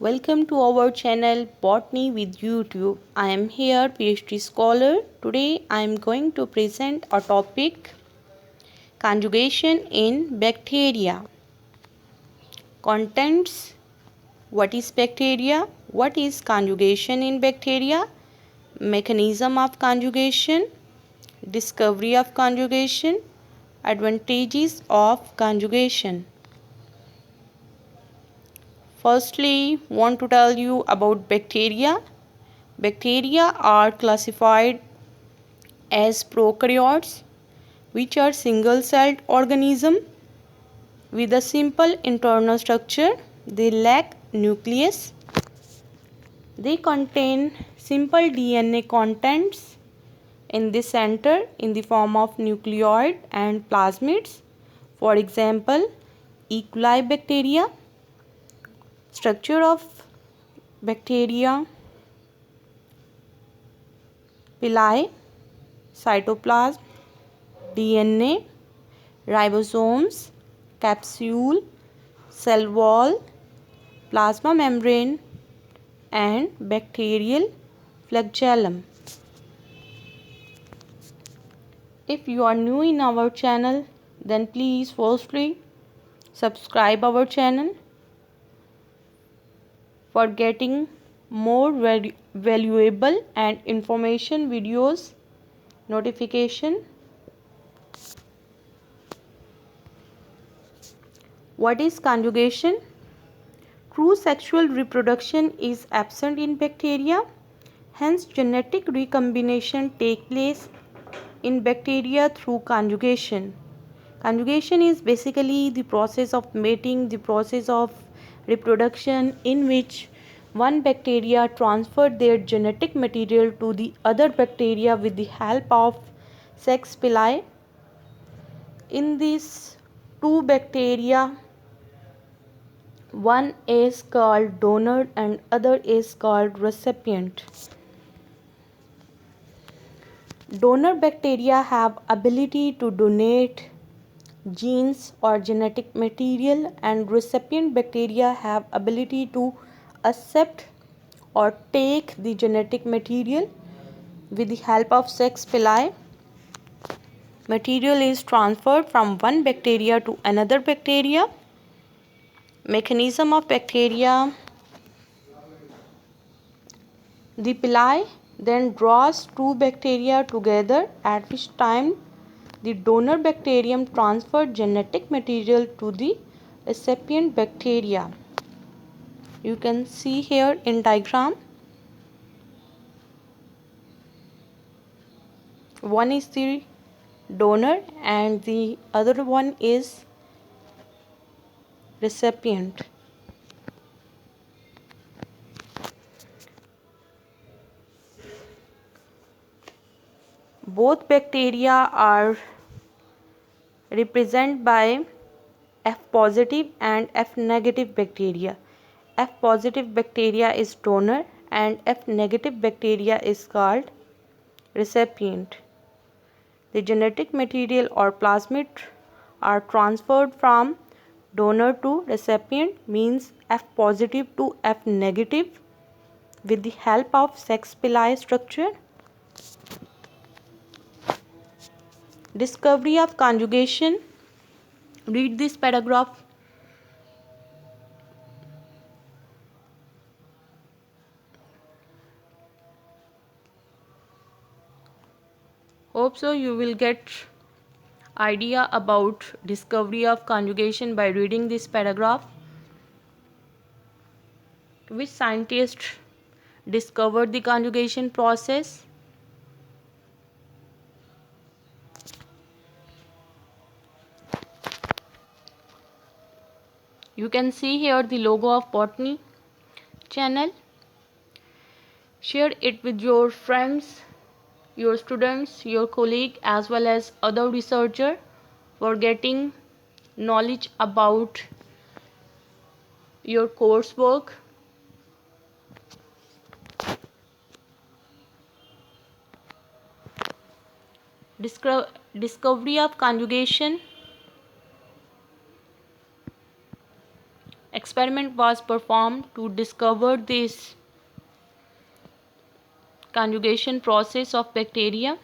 Welcome to our channel Botany with YouTube. I am here PhD scholar. Today I am going to present a topic conjugation in bacteria. Contents: what is bacteria? What is conjugation in bacteria? Mechanism of conjugation, discovery of conjugation, advantages of conjugation. Firstly, want to tell you about bacteria. Bacteria are classified as prokaryotes, which are single-celled organisms with a simple internal structure. They lack nucleus. They contain simple DNA contents in the center in the form of nucleoid and plasmids. For example, E. coli bacteria. Structure of bacteria: pili, cytoplasm, DNA, ribosomes, capsule, cell wall, plasma membrane, and bacterial flagellum. If you are new in our channel, then please firstly subscribe our channel for getting more valuable and information videos notification. What is conjugation? True sexual reproduction is absent in bacteria. Hence, genetic recombination takes place in bacteria through conjugation. Conjugation is basically the process of mating, the process of reproduction in which one bacteria transferred their genetic material to the other bacteria with the help of sex pili. In these two bacteria, one is called donor and other is called recipient. Donor bacteria have ability to donate genes or genetic material, and recipient bacteria have ability to accept or take the genetic material. With the help of sex pili, material is transferred from one bacteria to another bacteria. Mechanism of bacteria: the pili then draws two bacteria together, at which time the donor bacterium transferred genetic material to the recipient bacteria. You can see here in diagram. One is the donor and the other one is recipient. Both bacteria are represented by F positive and F negative bacteria. F positive bacteria is donor and F negative bacteria is called recipient. The genetic material or plasmid are transferred from donor to recipient, means F positive to F negative, with the help of sex pili structure. Discovery of conjugation. Read this paragraph. Hope so you will get idea about discovery of conjugation by reading this paragraph. Which scientist discovered the conjugation process? You can see here the logo of Botany channel. Share it with your friends, your students, your colleague, as well as other researcher for getting knowledge about your coursework. Discovery of conjugation. experiment was performed to discover this conjugation process of bacteria?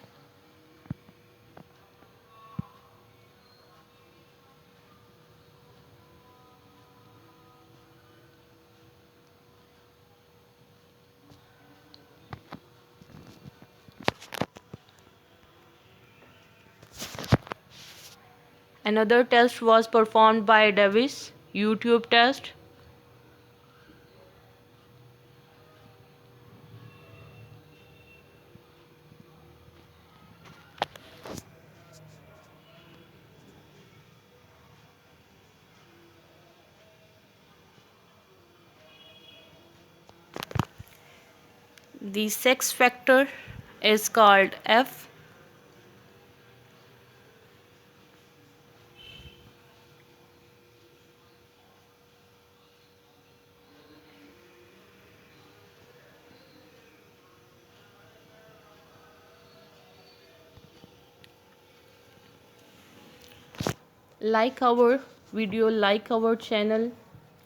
Another test was performed by Davis, YouTube test. The sex factor is called F. Like our video, like our channel,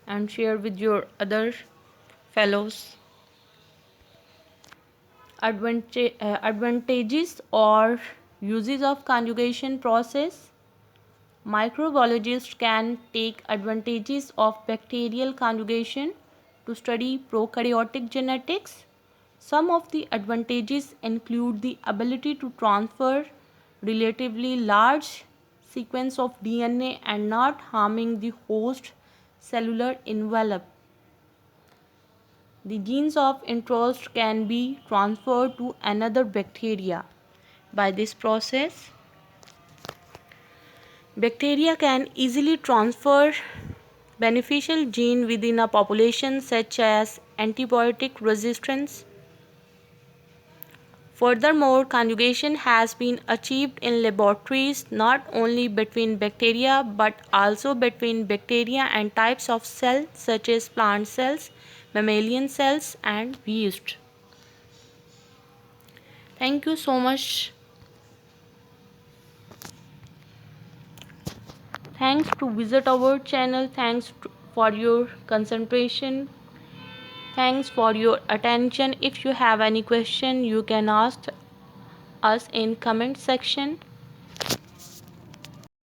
and share with your other fellows. Advantages or uses of conjugation process. Microbiologists can take advantages of bacterial conjugation to study prokaryotic genetics. Some of the advantages include the ability to transfer relatively large sequence of DNA and not harming the host cellular envelope. The genes of interest can be transferred to another bacteria. By this process, bacteria can easily transfer beneficial gene within a population such as antibiotic resistance. Furthermore, conjugation has been achieved in laboratories not only between bacteria but also between bacteria and types of cells such as plant cells, mammalian cells, and yeast. Thank you so much. Thanks to visit our channel. Thanks for your concentration. Thanks for your attention. If you have any question, you can ask us in comment section.